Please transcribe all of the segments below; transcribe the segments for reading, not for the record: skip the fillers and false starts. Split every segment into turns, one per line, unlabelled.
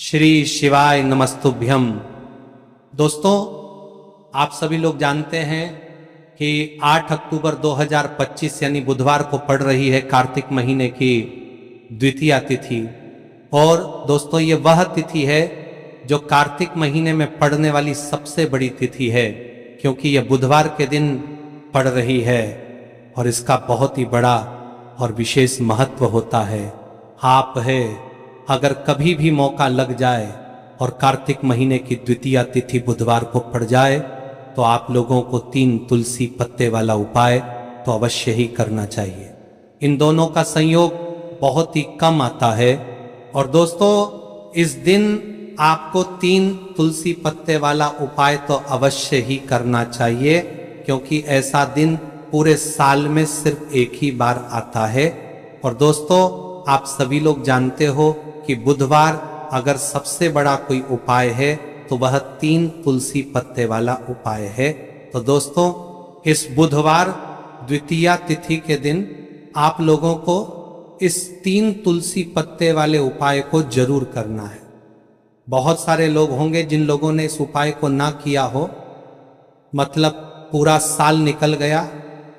श्री शिवाय नमस्तुभ्यम। दोस्तों, आप सभी लोग जानते हैं कि 8 अक्टूबर 2025 यानी बुधवार को पड़ रही है कार्तिक महीने की द्वितीया तिथि। और दोस्तों, ये वह तिथि है जो कार्तिक महीने में पड़ने वाली सबसे बड़ी तिथि है, क्योंकि यह बुधवार के दिन पड़ रही है और इसका बहुत ही बड़ा और विशेष महत्व होता है। आप है, अगर कभी भी मौका लग जाए और कार्तिक महीने की द्वितीया तिथि बुधवार को पड़ जाए तो आप लोगों को 3 तुलसी पत्ते वाला उपाय तो अवश्य ही करना चाहिए। इन दोनों का संयोग बहुत ही कम आता है और दोस्तों, इस दिन आपको 3 तुलसी पत्ते वाला उपाय तो अवश्य ही करना चाहिए, क्योंकि ऐसा दिन पूरे साल में सिर्फ एक ही बार आता है। और दोस्तों, आप सभी लोग जानते हो कि बुधवार अगर सबसे बड़ा कोई उपाय है तो वह 3 तुलसी पत्ते वाला उपाय है। तो दोस्तों, इस बुधवार द्वितीया तिथि के दिन आप लोगों को इस 3 तुलसी पत्ते वाले उपाय को जरूर करना है। बहुत सारे लोग होंगे जिन लोगों ने इस उपाय को ना किया हो, मतलब पूरा साल निकल गया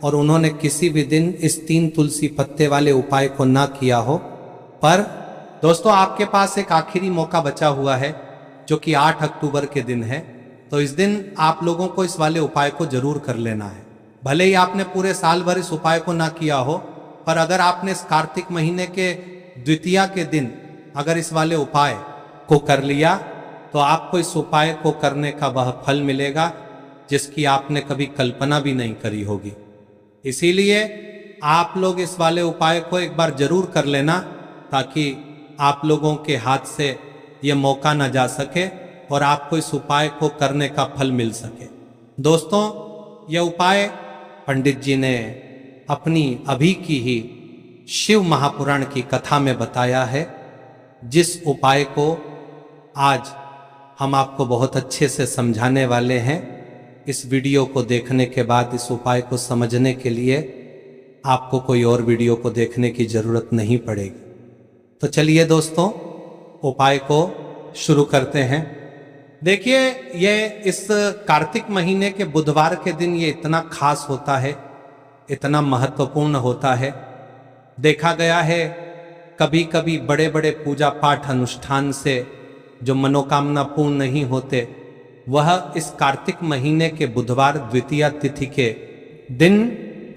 और उन्होंने किसी भी दिन इस 3 तुलसी पत्ते वाले उपाय को ना किया हो। पर दोस्तों, आपके पास एक आखिरी मौका बचा हुआ है जो कि 8 अक्टूबर के दिन है। तो इस दिन आप लोगों को इस वाले उपाय को जरूर कर लेना है। भले ही आपने पूरे साल भर इस उपाय को ना किया हो, पर अगर आपने इस कार्तिक महीने के द्वितीया के दिन अगर इस वाले उपाय को कर लिया तो आपको इस उपाय को करने का वह फल मिलेगा जिसकी आपने कभी कल्पना भी नहीं करी होगी। इसीलिए आप लोग इस वाले उपाय को एक बार जरूर कर लेना, ताकि आप लोगों के हाथ से ये मौका न जा सके और आपको इस उपाय को करने का फल मिल सके। दोस्तों, यह उपाय पंडित जी ने अपनी अभी की ही शिव महापुराण की कथा में बताया है, जिस उपाय को आज हम आपको बहुत अच्छे से समझाने वाले हैं। इस वीडियो को देखने के बाद इस उपाय को समझने के लिए आपको कोई और वीडियो को देखने की जरूरत नहीं पड़ेगी। तो चलिए दोस्तों, उपाय को शुरू करते हैं। देखिए, ये इस कार्तिक महीने के बुधवार के दिन ये इतना खास होता है, इतना महत्वपूर्ण होता है। देखा गया है कभी कभी बड़े बड़े पूजा पाठ अनुष्ठान से जो मनोकामना पूर्ण नहीं होते, वह इस कार्तिक महीने के बुधवार द्वितीया तिथि के दिन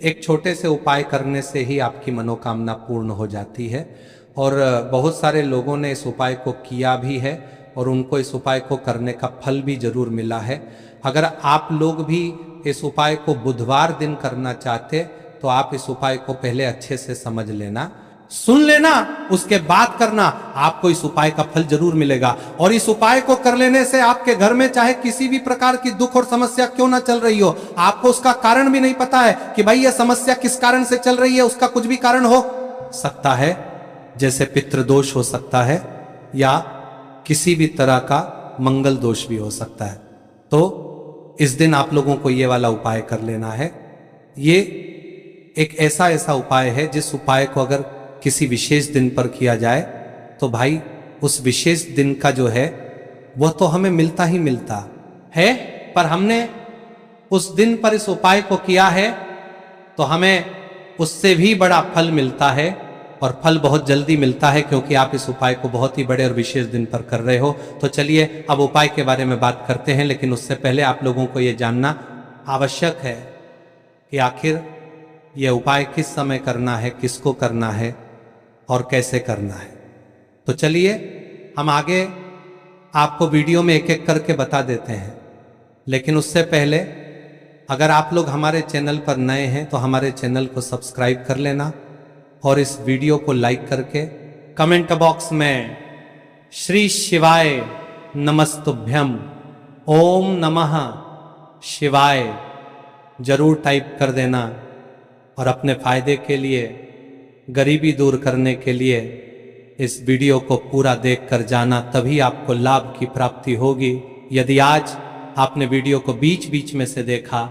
एक छोटे से उपाय करने से ही आपकी मनोकामना पूर्ण हो जाती है। और बहुत सारे लोगों ने इस उपाय को किया भी है और उनको इस उपाय को करने का फल भी जरूर मिला है। अगर आप लोग भी इस उपाय को बुधवार दिन करना चाहते तो आप इस उपाय को पहले अच्छे से समझ लेना, सुन लेना, उसके बाद करना। आपको इस उपाय का फल जरूर मिलेगा। और इस उपाय को कर लेने से आपके घर में चाहे किसी भी प्रकार की दुख और समस्या क्यों ना चल रही हो, आपको उसका कारण भी नहीं पता है कि भाई यह समस्या किस कारण से चल रही है, उसका कुछ भी कारण हो सकता है, जैसे पितृदोष हो सकता है या किसी भी तरह का मंगल दोष भी हो सकता है। तो इस दिन आप लोगों को ये वाला उपाय कर लेना है। ये एक ऐसा उपाय है जिस उपाय को अगर किसी विशेष दिन पर किया जाए तो भाई उस विशेष दिन का जो है वह तो हमें मिलता ही मिलता है, पर हमने उस दिन पर इस उपाय को किया है तो हमें उससे भी बड़ा फल मिलता है। और फल बहुत जल्दी मिलता है, क्योंकि आप इस उपाय को बहुत ही बड़े और विशेष दिन पर कर रहे हो। तो चलिए अब उपाय के बारे में बात करते हैं, लेकिन उससे पहले आप लोगों को यह जानना आवश्यक है कि आखिर यह उपाय किस समय करना है, किसको करना है और कैसे करना है। तो चलिए हम आगे आपको वीडियो में एक एक करके बता देते हैं। लेकिन उससे पहले अगर आप लोग हमारे चैनल पर नए हैं तो हमारे चैनल को सब्सक्राइब कर लेना और इस वीडियो को लाइक करके कमेंट बॉक्स में श्री शिवाय नमस्तुभ्यम, ओम नमः शिवाय जरूर टाइप कर देना। और अपने फायदे के लिए, गरीबी दूर करने के लिए इस वीडियो को पूरा देख कर जाना, तभी आपको लाभ की प्राप्ति होगी। यदि आज आपने वीडियो को बीच बीच में से देखा,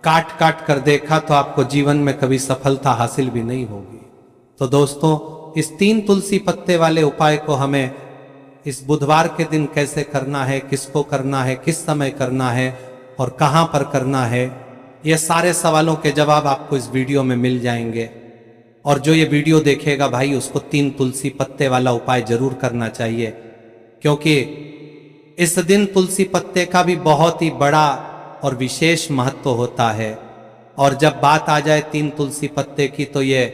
काट काट कर देखा, तो आपको जीवन में कभी सफलता हासिल भी नहीं होगी। तो दोस्तों, इस 3 तुलसी पत्ते वाले उपाय को हमें इस बुधवार के दिन कैसे करना है, किसको करना है, किस समय करना है और कहां पर करना है, ये सारे सवालों के जवाब आपको इस वीडियो में मिल जाएंगे। और जो ये वीडियो देखेगा भाई, उसको 3 तुलसी पत्ते वाला उपाय जरूर करना चाहिए, क्योंकि इस दिन तुलसी पत्ते का भी बहुत ही बड़ा और विशेष महत्व होता है। और जब बात आ जाए 3 तुलसी पत्ते की, तो ये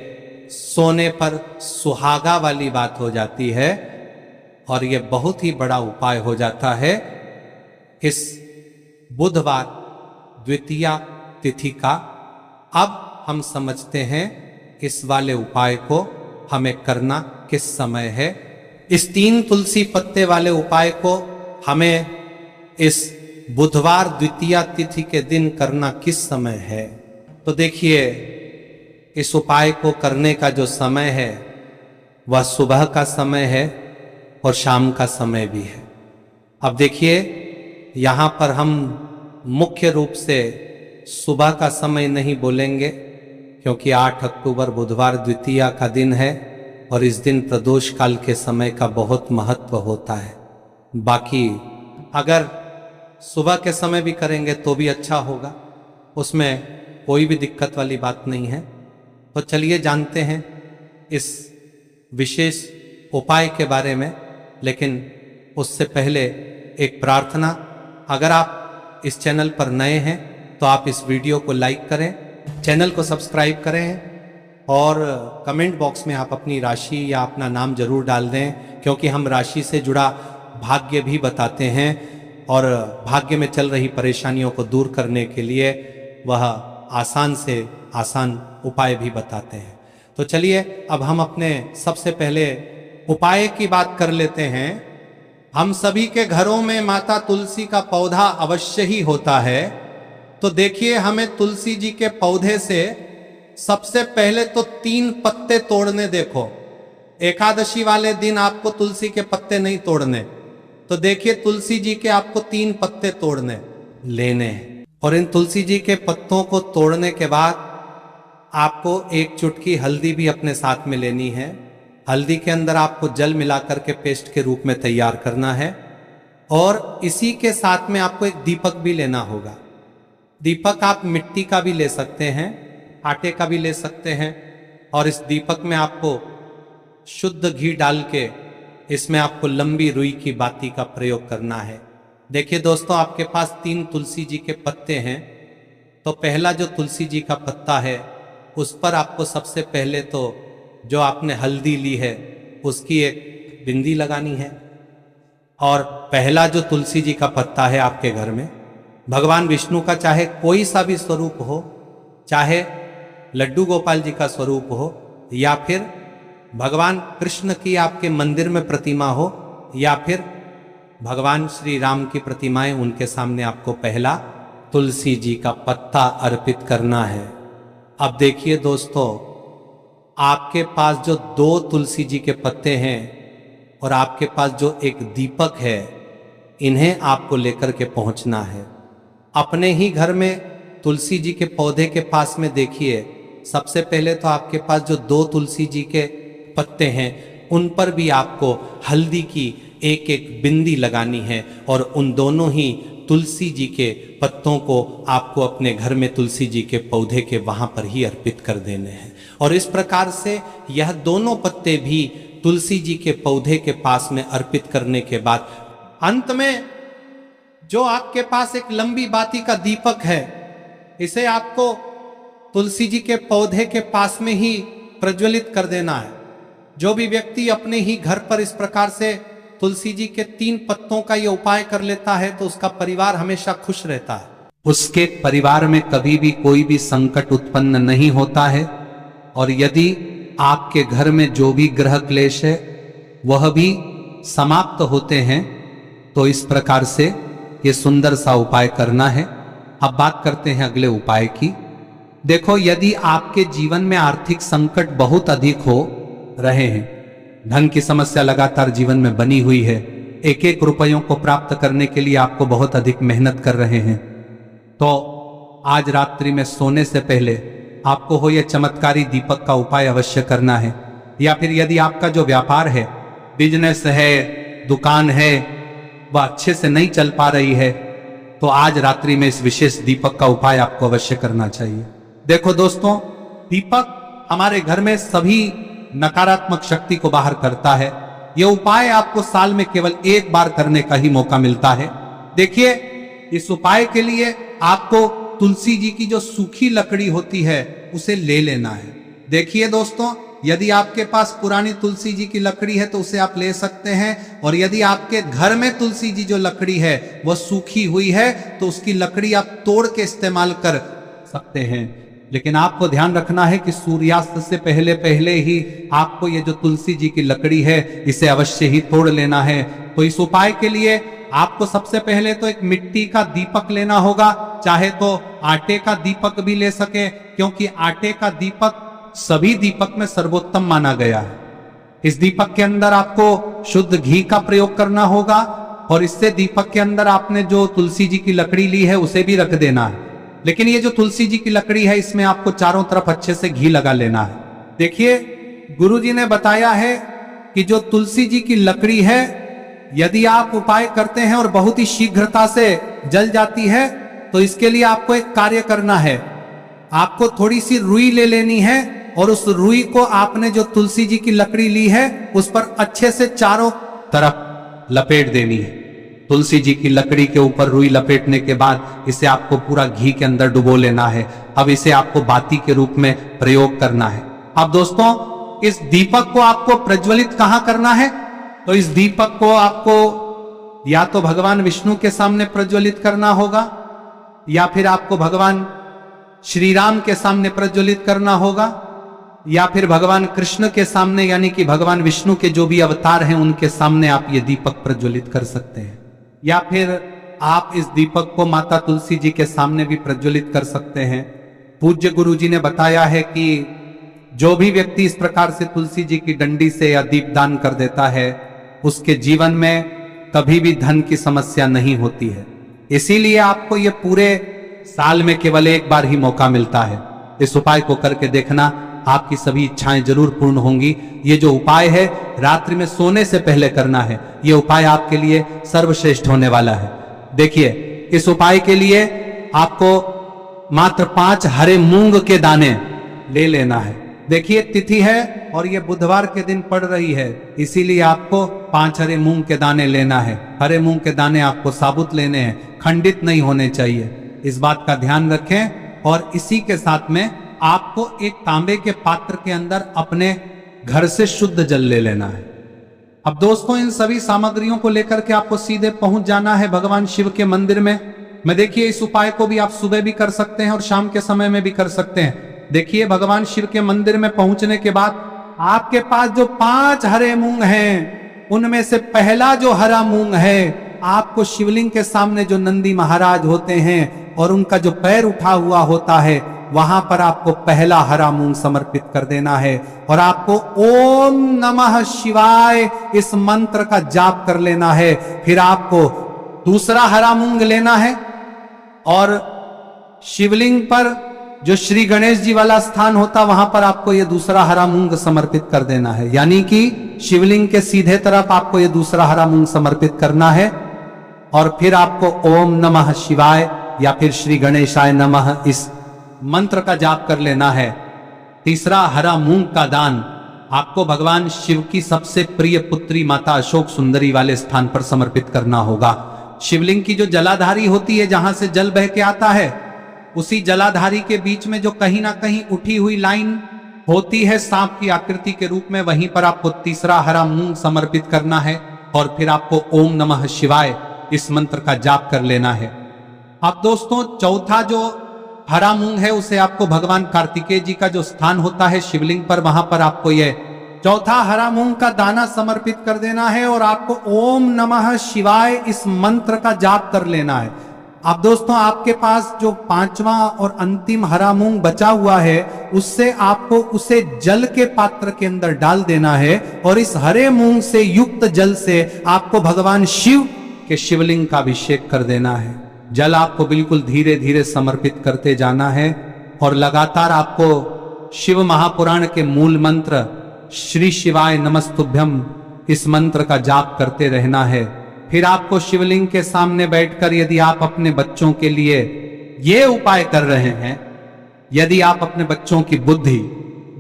सोने पर सुहागा वाली बात हो जाती है और ये बहुत ही बड़ा उपाय हो जाता है इस बुधवार द्वितीया तिथि का। अब हम समझते हैं इस वाले उपाय को हमें करना किस समय है। इस 3 तुलसी पत्ते वाले उपाय को हमें इस बुधवार द्वितीया तिथि के दिन करना किस समय है। तो देखिए, इस उपाय को करने का जो समय है वह सुबह का समय है और शाम का समय भी है। अब देखिए, यहाँ पर हम मुख्य रूप से सुबह का समय नहीं बोलेंगे, क्योंकि 8 अक्टूबर बुधवार द्वितीया का दिन है और इस दिन प्रदोष काल के समय का बहुत महत्व होता है। बाकी अगर सुबह के समय भी करेंगे तो भी अच्छा होगा, उसमें कोई भी दिक्कत वाली बात नहीं है। तो चलिए जानते हैं इस विशेष उपाय के बारे में। लेकिन उससे पहले एक प्रार्थना, अगर आप इस चैनल पर नए हैं तो आप इस वीडियो को लाइक करें, चैनल को सब्सक्राइब करें और कमेंट बॉक्स में आप अपनी राशि या अपना नाम जरूर डाल दें, क्योंकि हम राशि से जुड़ा भाग्य भी बताते हैं और भाग्य में चल रही परेशानियों को दूर करने के लिए वह आसान से आसान उपाय भी बताते हैं। तो चलिए अब हम अपने सबसे पहले उपाय की बात कर लेते हैं। हम सभी के घरों में माता तुलसी का पौधा अवश्य ही होता है। तो देखिए, हमें तुलसी जी के पौधे से सबसे पहले तो 3 पत्ते तोड़ने। देखो, एकादशी वाले दिन आपको तुलसी के पत्ते नहीं तोड़ने, तो देखिए तुलसी जी के आपको 3 पत्ते तोड़ने लेने हैं। और इन तुलसी जी के पत्तों को तोड़ने के बाद आपको 1 चुटकी हल्दी भी अपने साथ में लेनी है। हल्दी के अंदर आपको जल मिलाकर के पेस्ट के रूप में तैयार करना है और इसी के साथ में आपको एक दीपक भी लेना होगा। दीपक आप मिट्टी का भी ले सकते हैं, आटे का भी ले सकते हैं। और इस दीपक में आपको शुद्ध घी डाल के इसमें आपको लंबी रुई की बाती का प्रयोग करना है। देखिए दोस्तों, आपके पास 3 तुलसी जी के पत्ते हैं, तो पहला जो तुलसी जी का पत्ता है उस पर आपको सबसे पहले तो जो आपने हल्दी ली है उसकी एक बिंदी लगानी है। और पहला जो तुलसी जी का पत्ता है आपके घर में, भगवान विष्णु का चाहे कोई सा भी स्वरूप हो, चाहे लड्डू गोपाल जी का स्वरूप हो, या फिर भगवान कृष्ण की आपके मंदिर में प्रतिमा हो, या फिर भगवान श्री राम की प्रतिमाएं, उनके सामने आपको पहला तुलसी जी का पत्ता अर्पित करना है। अब देखिए दोस्तों, आपके पास जो 2 तुलसी जी के पत्ते हैं और आपके पास जो एक दीपक है, इन्हें आपको लेकर के पहुंचना है। अपने ही घर में तुलसी जी के पौधे के पास में देखिए, सबसे पहले तो आपके पास जो 2 तुलसी जी के पत्ते हैं उन पर भी आपको हल्दी की एक एक बिंदी लगानी है और उन दोनों ही तुलसी जी के पत्तों को आपको अपने घर में तुलसी जी के पौधे के वहां पर ही अर्पित कर देने हैं। और इस प्रकार से यह दोनों पत्ते भी तुलसी जी के पौधे के पास में अर्पित करने के बाद अंत में जो आपके पास एक लंबी बाती का दीपक है, इसे आपको तुलसी जी के पौधे के पास में ही प्रज्वलित कर देना है। जो भी व्यक्ति अपने ही घर पर इस प्रकार से तुलसी जी के 3 पत्तों का ये उपाय कर लेता है तो उसका परिवार हमेशा खुश रहता है, उसके परिवार में कभी भी कोई भी संकट उत्पन्न नहीं होता है। और यदि आपके घर में जो भी ग्रह क्लेश है वह भी समाप्त होते हैं, तो इस प्रकार से ये सुंदर सा उपाय करना है। अब बात करते हैं अगले उपाय की। देखो, यदि आपके जीवन में आर्थिक संकट बहुत अधिक हो रहे हैं, धन की समस्या लगातार जीवन में बनी हुई है, एक एक रुपयों को प्राप्त करने के लिए आपको बहुत अधिक मेहनत कर रहे हैं, तो आज रात्रि में सोने से पहले आपको हो यह चमत्कारी दीपक का उपाय अवश्य करना है। या फिर यदि आपका जो व्यापार है, बिजनेस है, दुकान है वह अच्छे से नहीं चल पा रही है, तो आज रात्रि में इस विशेष दीपक का उपाय आपको अवश्य करना चाहिए। देखो दोस्तों, दीपक हमारे घर में सभी नकारात्मक शक्ति को बाहर करता है। यह उपाय आपको साल में केवल एक बार करने का ही मौका मिलता है। देखिए, इस उपाय के लिए आपको तुलसी जी की जो सूखी लकड़ी होती है उसे ले लेना है। देखिए दोस्तों, यदि आपके पास पुरानी तुलसी जी की लकड़ी है तो उसे आप ले सकते हैं, और यदि आपके घर में तुलसी जी जो लकड़ी है वह सूखी हुई है तो उसकी लकड़ी आप तोड़ के इस्तेमाल कर सकते हैं। लेकिन आपको ध्यान रखना है कि सूर्यास्त से पहले पहले ही आपको ये जो तुलसी जी की लकड़ी है इसे अवश्य ही तोड़ लेना है। तो इस उपाय के लिए आपको सबसे पहले तो एक मिट्टी का दीपक लेना होगा, चाहे तो आटे का दीपक भी ले सके, क्योंकि आटे का दीपक सभी दीपक में सर्वोत्तम माना गया है। इस दीपक के अंदर आपको शुद्ध घी का प्रयोग करना होगा, और इससे दीपक के अंदर आपने जो तुलसी जी की लकड़ी ली है उसे भी रख देना है। लेकिन ये जो तुलसी जी की लकड़ी है इसमें आपको चारों तरफ अच्छे से घी लगा लेना है। देखिए, गुरु जी ने बताया है कि जो तुलसी जी की लकड़ी है यदि आप उपाय करते हैं और बहुत ही शीघ्रता से जल जाती है, तो इसके लिए आपको एक कार्य करना है। आपको थोड़ी सी रुई ले लेनी है, और उस रुई को आपने जो तुलसी जी की लकड़ी ली है उस पर अच्छे से चारों तरफ लपेट देनी है। तुलसी जी की लकड़ी के ऊपर रुई लपेटने के बाद इसे आपको पूरा घी के अंदर डुबो लेना है। अब इसे आपको बाती के रूप में प्रयोग करना है। अब दोस्तों, इस दीपक को आपको प्रज्वलित कहां करना है? तो इस दीपक को आपको या तो भगवान विष्णु के सामने प्रज्वलित करना होगा, या फिर आपको भगवान श्री राम के सामने प्रज्वलित करना होगा, या फिर भगवान कृष्ण के सामने, यानी कि भगवान विष्णु के जो भी अवतार हैं उनके सामने आप ये दीपक प्रज्वलित कर सकते हैं। या फिर आप इस दीपक को माता तुलसी जी के सामने भी प्रज्वलित कर सकते हैं। पूज्य गुरु जी ने बताया है कि जो भी व्यक्ति इस प्रकार से तुलसी जी की डंडी से या दीपदान कर देता है उसके जीवन में कभी भी धन की समस्या नहीं होती है। इसीलिए आपको ये पूरे साल में केवल एक बार ही मौका मिलता है। इस उपाय को करके देखना, आपकी सभी इच्छाएं जरूर पूर्ण होंगी। ये जो उपाय है रात्रि में सोने से पहले करना है। ये उपाय आपके लिए सर्वश्रेष्ठ होने वाला है। देखिए, इस उपाय के लिए आपको मात्र 5 हरे मूंग के दाने ले लेना है। देखिए, तिथि है और ये बुधवार के दिन पड़ रही है, इसीलिए आपको 5 हरे मूंग के दाने लेना है। हरे मूंग के दाने आपको साबुत लेने हैं, खंडित नहीं होने चाहिए। इस बात का ध्यान रखें। और इसी के साथ में आपको एक तांबे के पात्र के अंदर अपने घर से शुद्ध जल ले लेना है। अब दोस्तों, इन सभी सामग्रियों को लेकर के आपको सीधे पहुंच जाना है भगवान शिव के मंदिर में। देखिए, इस उपाय को भी आप सुबह भी कर सकते हैं और शाम के समय में भी कर सकते हैं। देखिए, भगवान शिव के मंदिर में पहुंचने के बाद आपके पास जो 5 हरे मूंग हैं उनमें से पहला जो हरा मूंग है आपको शिवलिंग के सामने जो नंदी महाराज होते हैं और उनका जो पैर उठा हुआ होता है वहां पर आपको पहला हरा मूंग समर्पित कर देना है, और आपको ओम नमः शिवाय इस मंत्र का जाप कर लेना है। फिर आपको दूसरा हरा मूंग लेना है और शिवलिंग पर जो श्री गणेश जी वाला स्थान होता वहां पर आपको ये दूसरा हरा मूंग समर्पित कर देना है। यानी कि शिवलिंग के सीधे तरफ आपको ये दूसरा हरा मूंग समर्पित करना है, और फिर आपको ओम नमः शिवाय या फिर श्री गणेशाय नमः इस मंत्र का जाप कर लेना है। तीसरा हरा मूंग का दान आपको भगवान शिव की सबसे प्रिय पुत्री माता अशोक सुंदरी वाले स्थान पर समर्पित करना होगा। शिवलिंग की जो जलाधारी होती है, जहां से जल बह के आता है, उसी जलाधारी के बीच में जो कहीं ना कहीं उठी हुई लाइन होती है सांप की आकृति के रूप में, वहीं पर आपको तीसरा हरा मूंग समर्पित करना है, और फिर आपको ओम नमः शिवाय इस मंत्र का जाप कर लेना है। अब दोस्तों, चौथा जो हरा मूंग है उसे आपको भगवान कार्तिकेय जी का जो स्थान होता है शिवलिंग पर, वहां पर आपको यह चौथा हरा मूंग का दाना समर्पित कर देना है, और आपको ओम नमः शिवाय इस मंत्र का जाप कर लेना है। अब दोस्तों, आपके पास जो 5वां और अंतिम हरा मूंग बचा हुआ है उससे आपको उसे जल के पात्र के अंदर डाल देना है, और इस हरे मूंग से युक्त जल से आपको भगवान शिव के शिवलिंग का अभिषेक कर देना है। जल आपको बिल्कुल धीरे धीरे समर्पित करते जाना है, और लगातार आपको शिव महापुराण के मूल मंत्र श्री शिवाय नमस्तुभ्यम इस मंत्र का जाप करते रहना है। फिर आपको शिवलिंग के सामने बैठकर यदि आप अपने बच्चों के लिए ये उपाय कर रहे हैं, यदि आप अपने बच्चों की बुद्धि,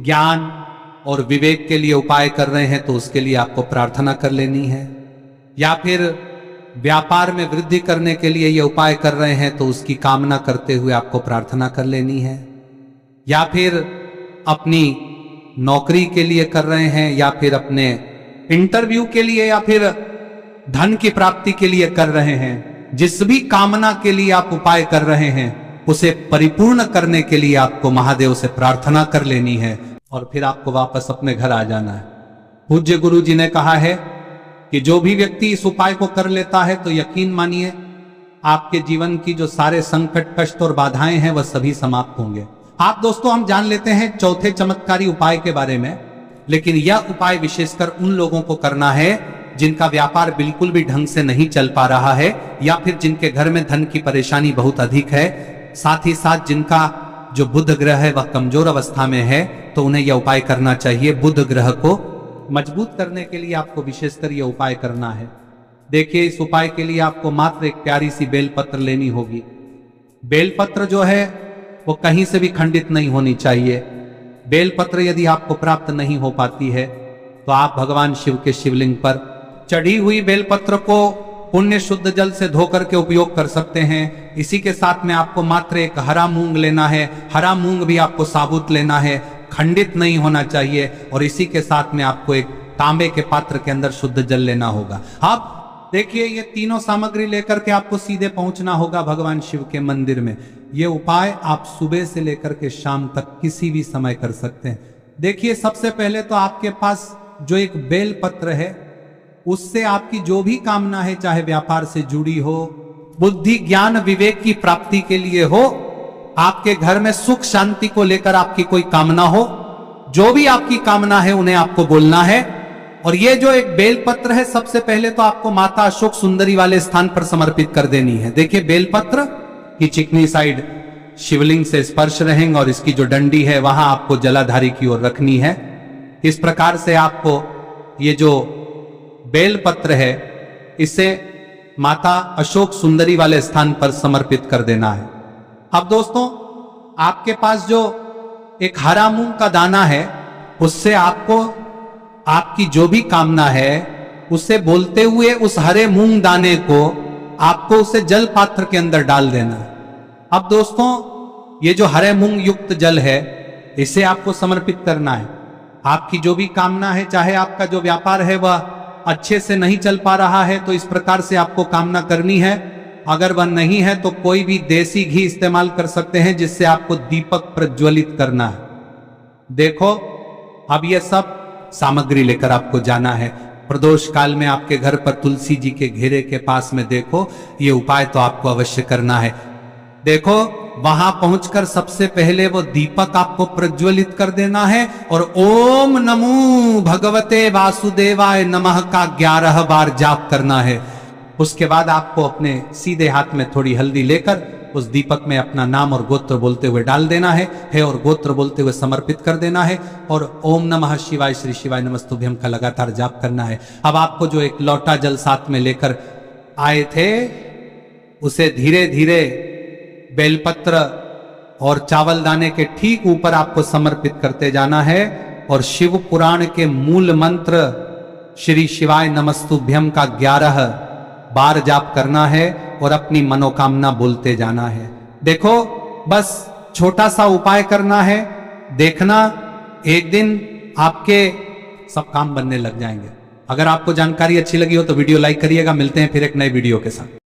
ज्ञान और विवेक के लिए उपाय कर रहे हैं तो उसके लिए आपको प्रार्थना कर लेनी है। या फिर व्यापार में वृद्धि करने के लिए ये उपाय कर रहे हैं तो उसकी कामना करते हुए आपको प्रार्थना कर लेनी है। या फिर अपनी नौकरी के लिए कर रहे हैं, या फिर अपने इंटरव्यू के लिए, या फिर धन की प्राप्ति के लिए कर रहे हैं, जिस भी कामना के लिए आप उपाय कर रहे हैं उसे परिपूर्ण करने के लिए आपको महादेव से प्रार्थना कर लेनी है और फिर आपको वापस अपने घर आ जाना है। पूज्य गुरु जी ने कहा है कि जो भी व्यक्ति इस उपाय को कर लेता है तो यकीन मानिए आपके जीवन की जो सारे संकट, कष्ट और बाधाएं हैं वह सभी समाप्त होंगे। आप दोस्तों, हम जान लेते हैं चौथे चमत्कारी उपाय के बारे में, लेकिन यह उपाय विशेषकर उन लोगों को करना है जिनका व्यापार बिल्कुल भी ढंग से नहीं चल पा रहा है, या फिर जिनके घर में धन की परेशानी बहुत अधिक है, साथ ही साथ जिनका जो बुध ग्रह है वह कमजोर अवस्था में है, तो उन्हें यह उपाय करना चाहिए। बुध ग्रह को मजबूत करने के लिए आपको विशेषकर यह उपाय करना है। देखिए, इस उपाय के लिए आपको मात्र एक प्यारी सी बेलपत्र लेनी होगी। बेलपत्र जो है वो कहीं से भी खंडित नहीं होनी चाहिए। बेलपत्र यदि आपको प्राप्त नहीं हो पाती है तो आप भगवान शिव के शिवलिंग पर चढ़ी हुई बेलपत्र को पुण्य शुद्ध जल से धोकर के उपयोग कर सकते हैं। इसी के साथ में आपको मात्र एक हरा मूंग लेना है। हरा मूंग भी आपको साबुत लेना है, खंडित नहीं होना चाहिए। और इसी के साथ में आपको एक तांबे के पात्र के अंदर शुद्ध जल लेना होगा। आप देखिए, ये तीनों सामग्री लेकर के आपको सीधे पहुंचना होगा भगवान शिव के मंदिर में। ये उपाय आप सुबह से लेकर के शाम तक किसी भी समय कर सकते हैं। देखिए, सबसे पहले तो आपके पास जो एक बेल पत्र है उससे आपकी जो भी कामना है, चाहे व्यापार से जुड़ी हो, बुद्धि, ज्ञान, विवेक की प्राप्ति के लिए हो, आपके घर में सुख शांति को लेकर आपकी कोई कामना हो, जो भी आपकी कामना है उन्हें आपको बोलना है। और ये जो एक बेलपत्र है, सबसे पहले तो आपको माता अशोक सुंदरी वाले स्थान पर समर्पित कर देनी है। देखिए, बेलपत्र की चिकनी साइड शिवलिंग से स्पर्श रहेंगे और इसकी जो डंडी है वहां आपको जलाधारी की ओर रखनी है। इस प्रकार से आपको ये जो बेलपत्र है इसे माता अशोक सुंदरी वाले स्थान पर समर्पित कर देना है। अब दोस्तों, आपके पास जो एक हरा मूंग का दाना है उससे आपको आपकी जो भी कामना है उसे बोलते हुए उस हरे मूंग दाने को आपको उसे जल पात्र के अंदर डाल देना है। अब दोस्तों, ये जो हरे मूंग युक्त जल है इसे आपको समर्पित करना है। आपकी जो भी कामना है, चाहे आपका जो व्यापार है वह अच्छे से नहीं चल पा रहा है तो इस प्रकार से आपको कामना करनी है। अगर वह नहीं है तो कोई भी देसी घी इस्तेमाल कर सकते हैं जिससे आपको दीपक प्रज्वलित करना है। देखो, अब यह सब सामग्री लेकर आपको जाना है। प्रदोष काल में आपके घर पर तुलसी जी के घेरे के पास में देखो, ये उपाय तो आपको अवश्य करना है। देखो, वहां पहुंचकर सबसे पहले वो दीपक आपको प्रज्वलित कर देना है और ओम नमो भगवते वासुदेवाय नमः का 11 बार जाप करना है। उसके बाद आपको अपने सीधे हाथ में थोड़ी हल्दी लेकर उस दीपक में अपना नाम और गोत्र बोलते हुए डाल देना है और गोत्र बोलते हुए समर्पित कर देना है और ओम नमः शिवाय श्री शिवाय नमस्तुभ्यम का लगातार जाप करना है। अब आपको जो एक लोटा जल साथ में लेकर आए थे उसे धीरे धीरे बेलपत्र और चावल दाने के ठीक ऊपर आपको समर्पित करते जाना है और शिव पुराण के मूल मंत्र श्री शिवाय नमस्तुभ्यम का 11 बार जाप करना है और अपनी मनोकामना बोलते जाना है। देखो, बस छोटा सा उपाय करना है, देखना एक दिन आपके सब काम बनने लग जाएंगे। अगर आपको जानकारी अच्छी लगी हो तो वीडियो लाइक करिएगा। मिलते हैं फिर एक नए वीडियो के साथ।